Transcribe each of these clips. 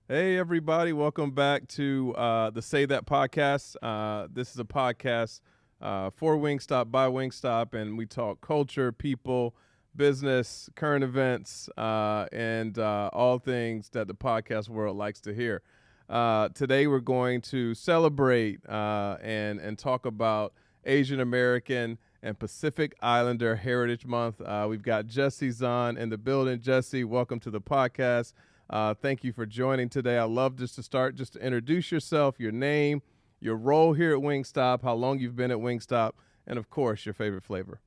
Hey, everybody. Welcome back to the Say That podcast. This is a podcast for Wingstop, by Wingstop, and we talk culture, people, business, current events, and all things that the podcast world likes to hear. Today, we're going to celebrate and talk about Asian American and Pacific Islander Heritage Month. We've got Jessie Zhan in the building. Jessie, welcome to the podcast. Thank you for joining today. I love just to introduce yourself, your name, your role here at Wingstop, how long you've been at Wingstop, and of course, your favorite flavor.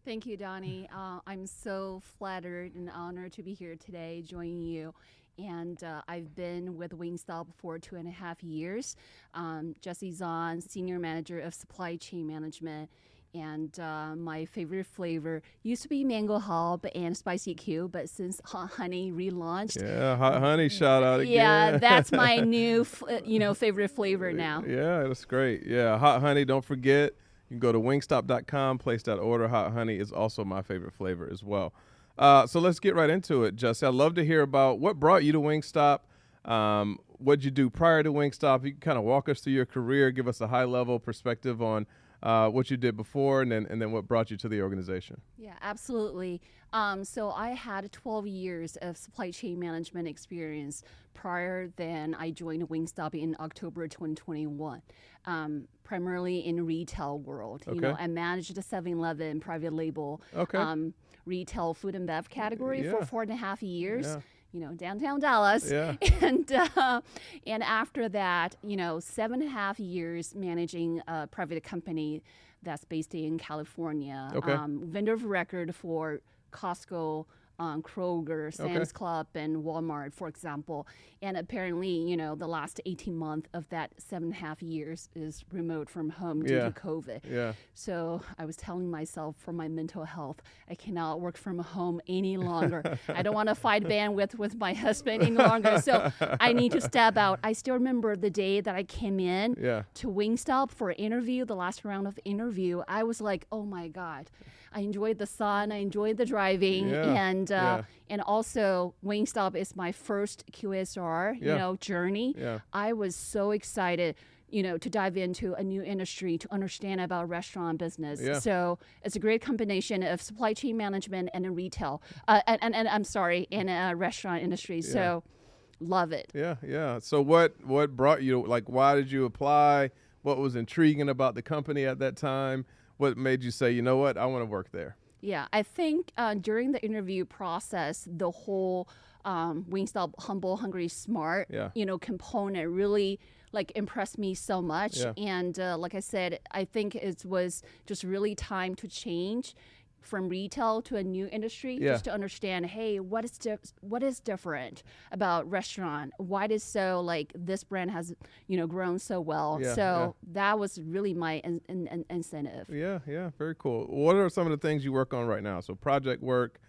Thank you, Donnie. I'm so flattered and honored to be here today joining you. And I've been with Wingstop for 2.5 years. Jessie Zhan, Senior Manager of Supply Chain Management. And my favorite flavor used to be mango hub and spicy cube, but since hot honey relaunched, Yeah, hot honey, shout out again. yeah, that's my new, favorite flavor now. Yeah, that's great. Yeah, hot honey, don't forget, you can go to wingstop.com, place that order. Hot honey is also my favorite flavor as well. So let's get right into it, Jessie. I'd love to hear about what brought you to Wingstop. What'd you do prior to Wingstop? You can kind of walk us through your career, give us a high-level perspective on what you did before, and then what brought you to the organization. Yeah, absolutely. So I had 12 years of supply chain management experience prior than I joined Wingstop in October 2021, primarily in retail world. Okay. You know, I managed the 7-Eleven private label retail food and bev category Yeah. for 4.5 years. Yeah. You know, downtown Dallas. Yeah. And after that, 7.5 years managing a private company that's based in California. Okay. Vendor of record for Costco, Kroger, Sam's Club, and Walmart, for example. And apparently, the last 18 months of that 7.5 years is remote from home due to COVID. Yeah. So I was telling myself for my mental health, I cannot work from home any longer. I don't want to fight bandwidth with my husband any longer. So I need to step out. I still remember the day that I came in to Wingstop for an interview, the last round of interview. I was like, oh my God. I enjoyed the sun. I enjoyed the driving. And also Wingstop is my first QSR, journey. Yeah. I was so excited, to dive into a new industry, to understand about restaurant business. Yeah. So it's a great combination of supply chain management and a retail, and a restaurant industry. So love it. Yeah. So what brought you, why did you apply? What was intriguing about the company at that time? What made you say, you know what, I want to work there? Yeah, I think during the interview process, the whole Wingstop humble, hungry, smart, component really impressed me so much. Yeah. And like I said, I think it was just really time to change from retail to a new industry, just to understand, hey, what is different about restaurant? Why is so this brand has grown so well? That was really my incentive. Yeah, very cool. What are some of the things you work on right now? So project work,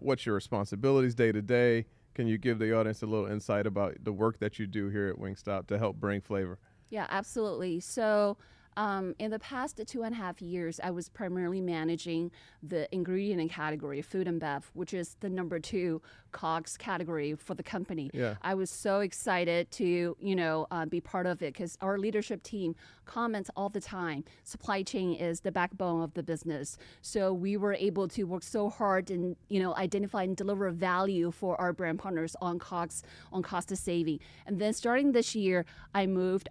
what's your responsibilities day to day? Can you give the audience a little insight about the work that you do here at Wingstop to help bring flavor? Yeah, absolutely. So in the past 2.5 years, I was primarily managing the ingredient category, food and bev, which is the number 2 COGS category for the company. Yeah. I was so excited to, be part of it because our leadership team comments all the time. Supply chain is the backbone of the business. So we were able to work so hard and, identify and deliver value for our brand partners on COGS, on cost of saving. And then starting this year, I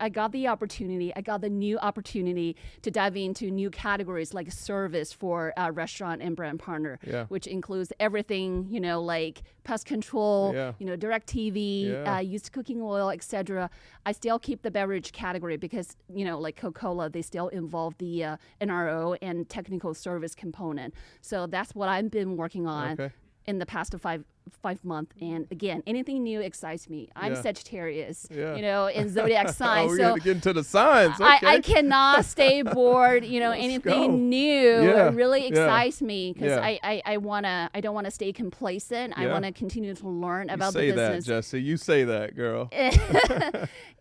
got the new opportunity to dive into new categories like service for restaurant and brand partner, which includes everything, like pest control, direct TV, used cooking oil, etc. I still keep the beverage category because, like Coca-Cola, they still involve the NRO and technical service component. So that's what I've been working on in the past 5 months. And again, anything new excites me. I'm Sagittarius, in zodiac sign. We're so going to get into the signs. I cannot stay bored. Anything new really excites me because I don't want to stay complacent. I want to continue to learn about the business. Say that, Jessie. You say that, girl.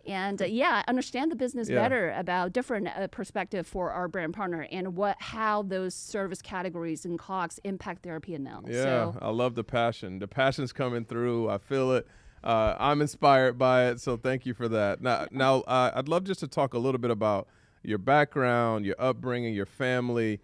And understand the business better about different perspective for our brand partner and how those service categories and COGS impact their P&L. Yeah, I love the passion. The passion's coming through. I feel it. I'm inspired by it, so thank you for that. Now, I'd love just to talk a little bit about your background, your upbringing, your family,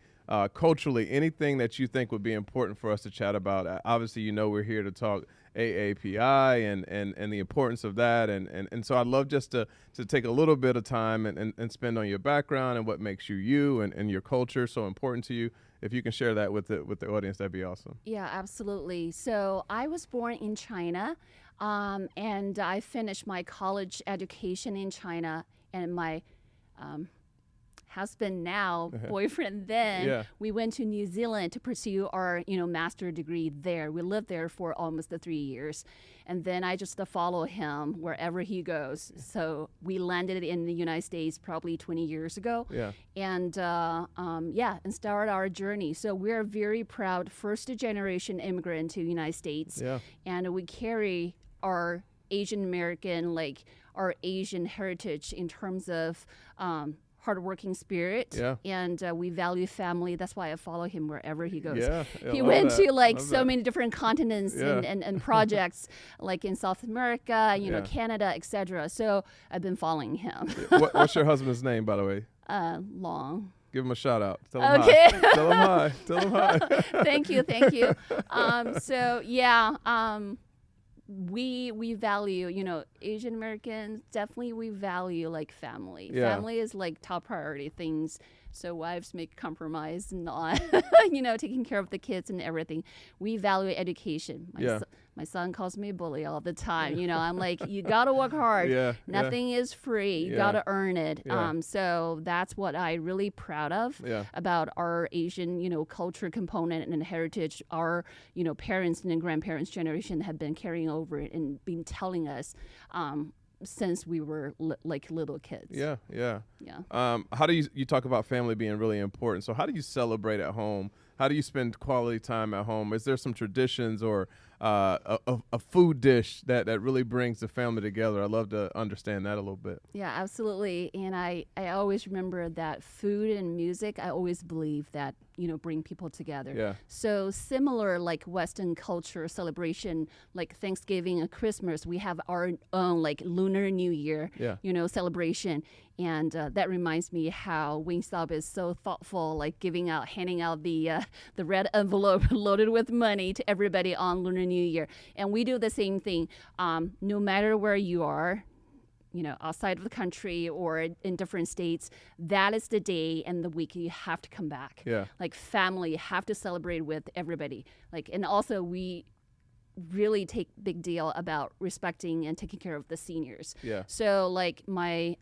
culturally, anything that you think would be important for us to chat about. Obviously, we're here to talk AAPI and the importance of that, and so I'd love just to take a little bit of time and spend on your background and what makes you and your culture so important to you. If you can share that with the audience, that'd be awesome. Yeah, absolutely. So I was born in China, and I finished my college education in China, and my husband now, boyfriend then, we went to New Zealand to pursue our, master degree there. We lived there for almost 3 years. And then I just follow him wherever he goes. So we landed in the United States probably 20 years ago. And and started our journey. So we're very proud first generation immigrant to the United States. And we carry our Asian American, our Asian heritage in terms of hardworking spirit, and we value family. That's why I follow him wherever he goes. He went to so many different continents and projects, like in South America, Canada, etc. So I've been following him. What's your husband's name, by the way? Long. Give him a shout out. Tell him hi. Tell him hi. Tell him hi. Thank you. We value, Asian Americans, definitely we value family. Family is top priority things. So wives make compromise on, taking care of the kids and everything. We value education. My son calls me a bully all the time. I'm like, you got to work hard. Nothing is free. You got to earn it. So that's what I'm really proud of about our Asian, culture component and heritage. Our, parents and grandparents' generation have been carrying over it and been telling us since we were little kids. How do you talk about family being really important? So how do you celebrate at home? How do you spend quality time at home? Is there some traditions or a food dish that really brings the family together? I'd love to understand that a little bit. Yeah, absolutely. And I always remember that food and music, I always believe that, bring people together. So similar Western culture celebration, like Thanksgiving and Christmas, we have our own Lunar New Year, celebration. And that reminds me how Wingstop is so thoughtful, handing out the red envelope loaded with money to everybody on Lunar New Year. And we do the same thing, no matter where you are, outside of the country or in different states. That is the day and the week you have to come back. Family, you have to celebrate with everybody. And also we really take big deal about respecting and taking care of the seniors. So my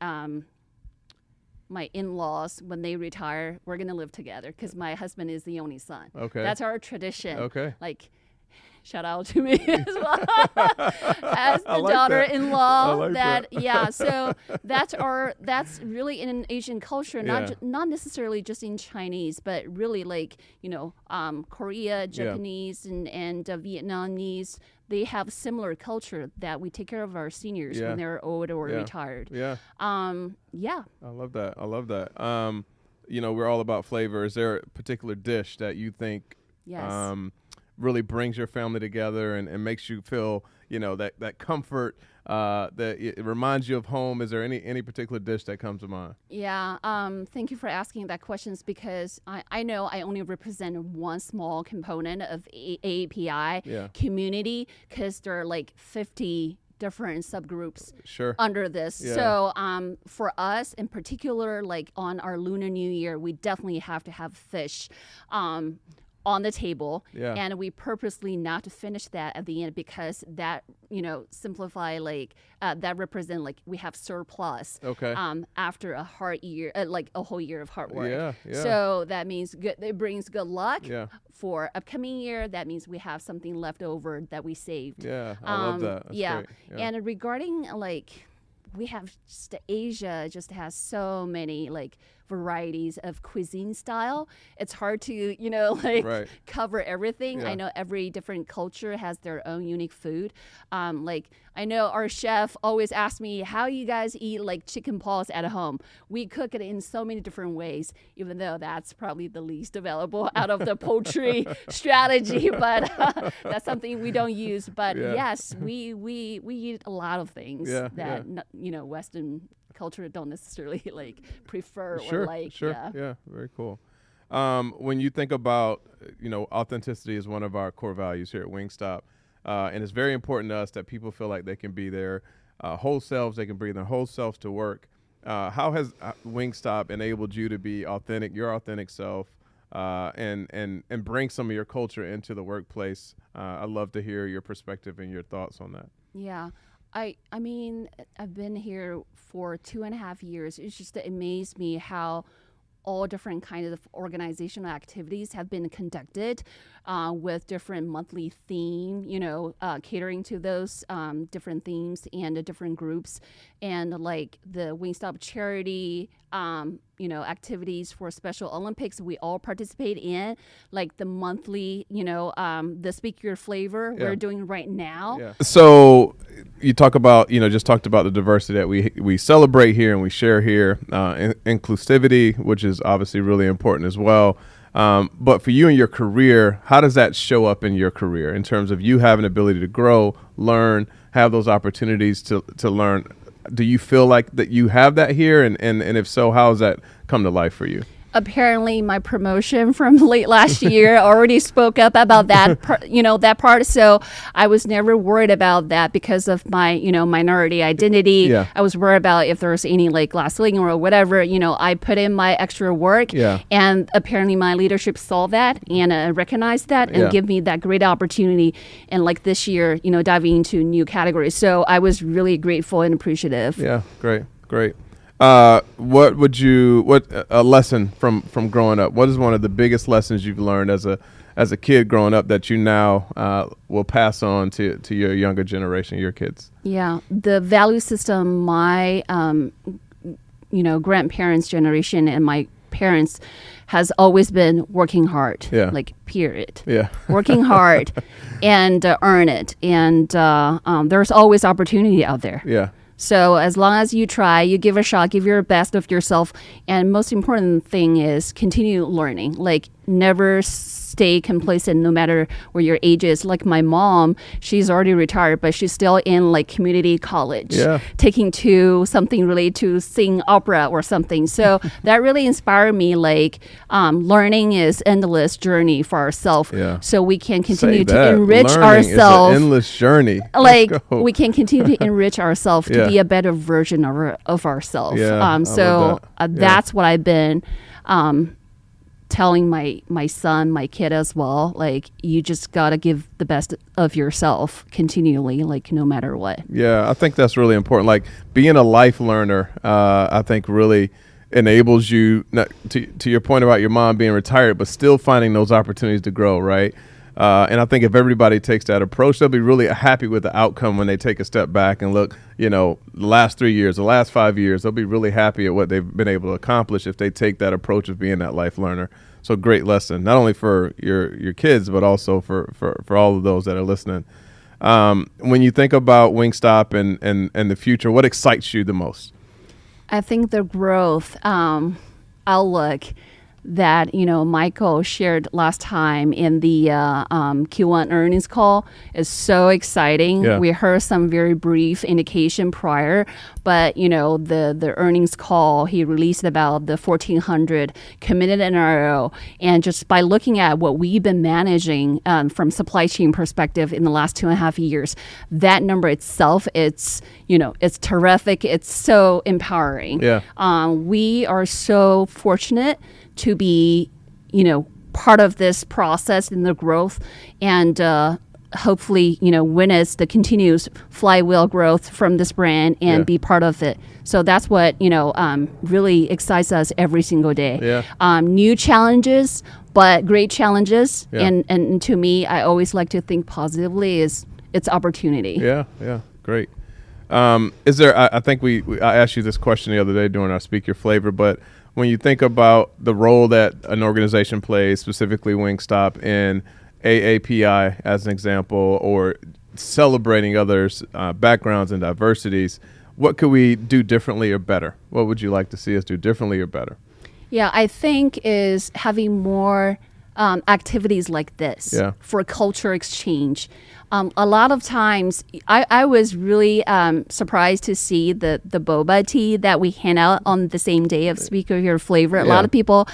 in-laws, when they retire, we're going to live together because my husband is the only son. That's our tradition. Shout out to me as well as the daughter-in-law. So that's really in an Asian culture, not necessarily just in Chinese, but really Korea, Japanese, and Vietnamese. They have similar culture that we take care of our seniors when they're old or retired. I love that. We're all about flavor. Is there a particular dish that you think really brings your family together and makes you feel, that comfort, that it reminds you of home? Is there any particular dish that comes to mind? Thank you for asking that questions, because I know I only represent one small component of AAPI community, because there are 50 different subgroups under this. So for us in particular, on our Lunar New Year, we definitely have to have fish on the table, and we purposely not to finish that at the end, because that simplify that represent we have surplus after a hard year, a whole year of hard work. So that means it brings good luck for upcoming year. That means we have something left over that we saved. I love that. That's great. And regarding we have Asia just has so many varieties of cuisine style. It's hard to, like Right. cover everything. Yeah. I know every different culture has their own unique food. Like I know our chef always asks me, how you guys eat like chicken paws at home? We cook it in so many different ways, even though that's probably the least available out of the poultry strategy, but that's something we don't use. But yes, we eat a lot of things that Western culture don't necessarily like prefer or like. Sure. Yeah, very cool. When you think about, authenticity is one of our core values here at Wingstop, and it's very important to us that people feel like they can be their whole selves, they can bring their whole selves to work. How has Wingstop enabled you to be authentic, your authentic self, and bring some of your culture into the workplace? I'd love to hear your perspective and your thoughts on that. Yeah. I mean, I've been here for 2.5 years. It's just amazed me how all different kinds of organizational activities have been conducted with different monthly theme, catering to those different themes and the different groups. And like the Wingstop charity, activities for Special Olympics, we all participate in, like the monthly, the Speak Your Flavor we're doing right now. Yeah. So you talk about, just talked about the diversity that we celebrate here and we share here, inclusivity, which is obviously really important as well. But for you and your career, how does that show up in your career in terms of you having the ability to grow, learn, have those opportunities to learn? Do you feel like that you have that here? And if so, how has that come to life for you? Apparently my promotion from late last year already spoke up about that, that part. So I was never worried about that because of my, minority identity. Yeah. I was worried about if there was any like glass ceiling or whatever, I put in my extra work and apparently my leadership saw that and recognized that and give me that great opportunity. And like this year, diving into new categories. So I was really grateful and appreciative. Yeah. Great. What a lesson from growing up? What is one of the biggest lessons you've learned as a kid growing up that you now will pass on to your younger generation, your kids? Yeah, the value system my grandparents' generation and my parents has always been working hard. Like period. Working hard and earn it, and there's always opportunity out there. So as long as you try, you give a shot, give your best of yourself. And most important thing is continue learning. Like never stay complacent no matter where your age is. Like my mom, she's already retired, but she's still in like community college, taking to something related to sing opera or something. So that really inspired me. Like learning is endless journey for ourselves. So we can continue to enrich ourselves. Endless journey. Like we can continue to enrich ourselves to be a better version of ourselves. That's what I've been telling my son, my kid as well. Like you just got to give the best of yourself continually, like no matter what. Yeah, I think that's really important. Like being a life learner, I think really enables you, to your point about your mom being retired, but still finding those opportunities to grow, right? And I think if everybody takes that approach, they'll be really happy with the outcome when they take a step back and look, the last 3 years, the last 5 years, they'll be really happy at what they've been able to accomplish if they take that approach of being that life learner. So great lesson, not only for your kids, but also for all of those that are listening. When you think about Wingstop and the future, what excites you the most? I think the growth outlook that Michael shared last time in the Q1 earnings call is so exciting. We heard some very brief indication prior, but the earnings call he released about the 1,400 committed NRO, and just by looking at what we've been managing from supply chain perspective in the last 2.5 years, that number itself, it's terrific. It's so empowering. We are so fortunate to be, part of this process and the growth, and hopefully, witness the continuous flywheel growth from this brand and be part of it. So that's what, really excites us every single day. New challenges, but great challenges. And to me, I always like to think positively is it's opportunity. Great. Is there? I think I asked you this question the other day during our Speak Your Flavor, but when you think about the role that an organization plays, specifically Wingstop in AAPI as an example, or celebrating others' backgrounds and diversities, what could we do differently or better? What would you like to see us do differently or better? Yeah, I think is having more activities like this for culture exchange. A lot of times, I was really surprised to see the boba tea that we hand out on the same day of Speak Your Flavor. A lot of people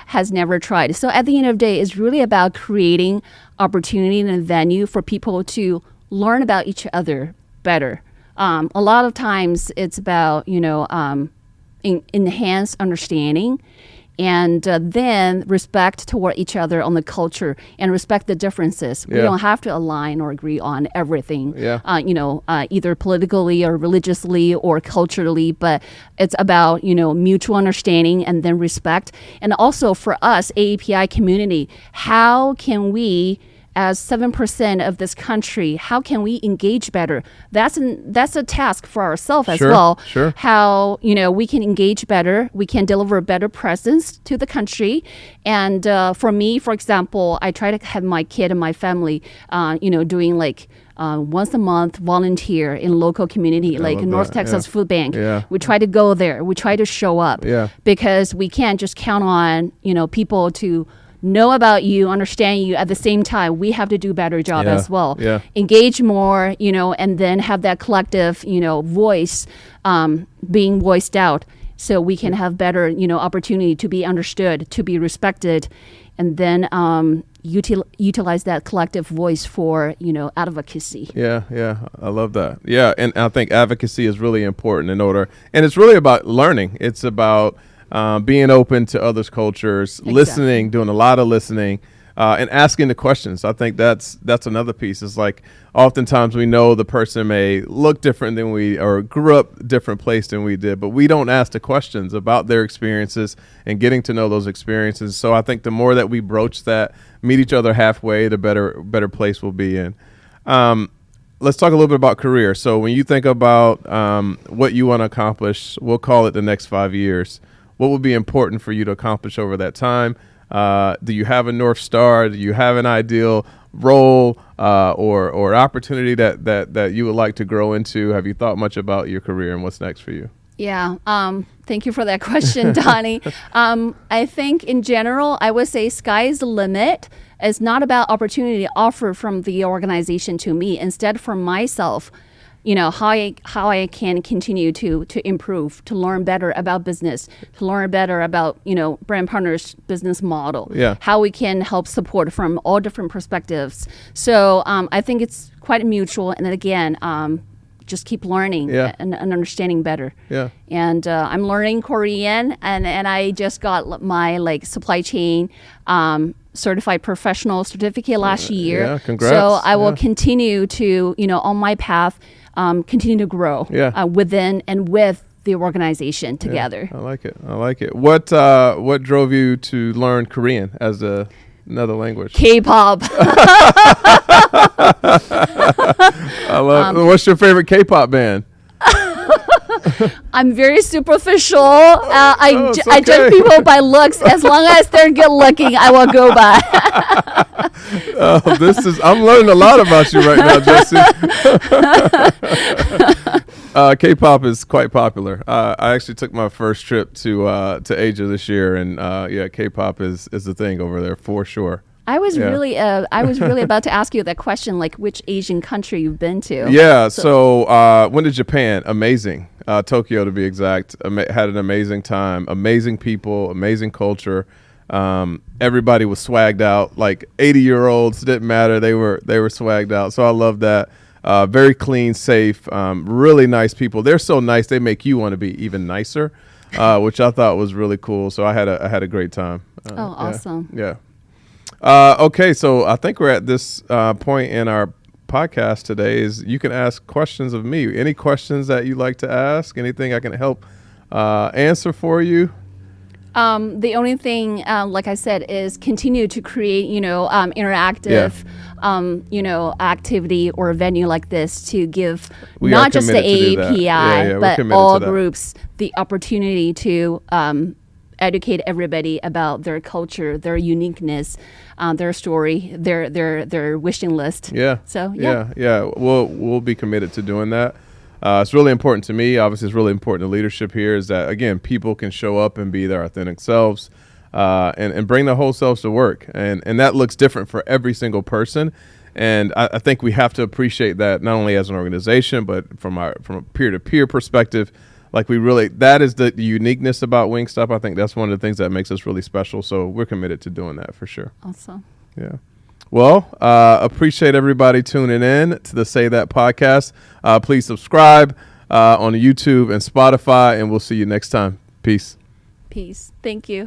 has never tried. So at the end of the day, it's really about creating opportunity and a venue for people to learn about each other better. A lot of times, it's about enhanced understanding. And then respect toward each other on the culture and respect the differences. We don't have to align or agree on everything, either politically or religiously or culturally, but it's about, mutual understanding and then respect. And also for us, AAPI community, how can we, as 7% of this country, how can we engage better? That's a task for ourselves as well. Sure. How we can engage better, we can deliver a better presence to the country. And for me, for example, I try to have my kid and my family, doing like once a month volunteer in local community, like North Texas Food Bank. Yeah. We try to go there. We try to show up because we can't just count on people to know about you, understand you. At the same time, we have to do a better job as well. Engage more, and then have that collective, voice being voiced out, so we can have better, opportunity to be understood, to be respected, and then utilize that collective voice for, advocacy. Yeah, I love that. Yeah, and I think advocacy is really important and it's really about learning. It's about being open to others' cultures, listening, doing a lot of listening, and asking the questions. I think that's another piece. It's like oftentimes we know the person may look different than we, or grew up different place than we did, but we don't ask the questions about their experiences and getting to know those experiences. So I think the more that we broach that, meet each other halfway, the better place we'll be in. Let's talk a little bit about career. So when you think about what you want to accomplish, we'll call it the next 5 years. What would be important for you to accomplish over that time? Do you have a North Star? Do you have an ideal role or opportunity that you would like to grow into? Have you thought much about your career and what's next for you? Yeah. Thank you for that question, Donnie. I think in general, I would say sky's the limit. It's not about opportunity offered from the organization to me. Instead, for myself, how I can continue to improve, to learn better about business, to learn better about, brand partners' business model, how we can help support from all different perspectives. So I think it's quite mutual. And then again, just keep learning and understanding better. Yeah. And I'm learning Korean, and I just got my supply chain certified professional certificate last year. Yeah, congrats. So I will continue to, on my path, continue to grow within and with the organization together. I like it. What drove you to learn Korean as another language? K-pop. I love. What's your favorite K-pop band? I'm very superficial. I judge people by looks. As long as they're good looking, I will go by. I'm learning a lot about you right now, Jessie. K-pop is quite popular. I actually took my first trip to Asia this year, and K-pop is the thing over there for sure. I was really about to ask you that question, like which Asian country you've been to. Yeah, so went to Japan. Amazing. Tokyo to be exact. Had an amazing time. Amazing people, amazing culture. Everybody was swagged out, like 80-year-olds, didn't matter. They were swagged out. So I love that. Very clean, safe, really nice people. They're so nice, they make you want to be even nicer, which I thought was really cool. So I had a great time. Awesome. Yeah. Okay, so I think we're at this point in our podcast today. Is you can ask questions of me. Any questions that you'd like to ask? Anything I can help answer for you? The only thing, like I said, is continue to create, interactive, activity or venue like this to give We not are just the committed to do that. AAPI, We're but committed all to that. groups the opportunity to educate everybody about their culture, their uniqueness, their story, their wishing list. Yeah. So Yeah. We'll be committed to doing that. It's really important to me. Obviously, it's really important to leadership here is that, again, people can show up and be their authentic selves and bring their whole selves to work. And that looks different for every single person. And I think we have to appreciate that not only as an organization, but from a peer-to-peer perspective. Like that is the uniqueness about Wingstop. I think that's one of the things that makes us really special. So we're committed to doing that for sure. Awesome. Yeah. Well, appreciate everybody tuning in to the Say That podcast. Please subscribe on YouTube and Spotify, and we'll see you next time. Peace. Peace. Thank you.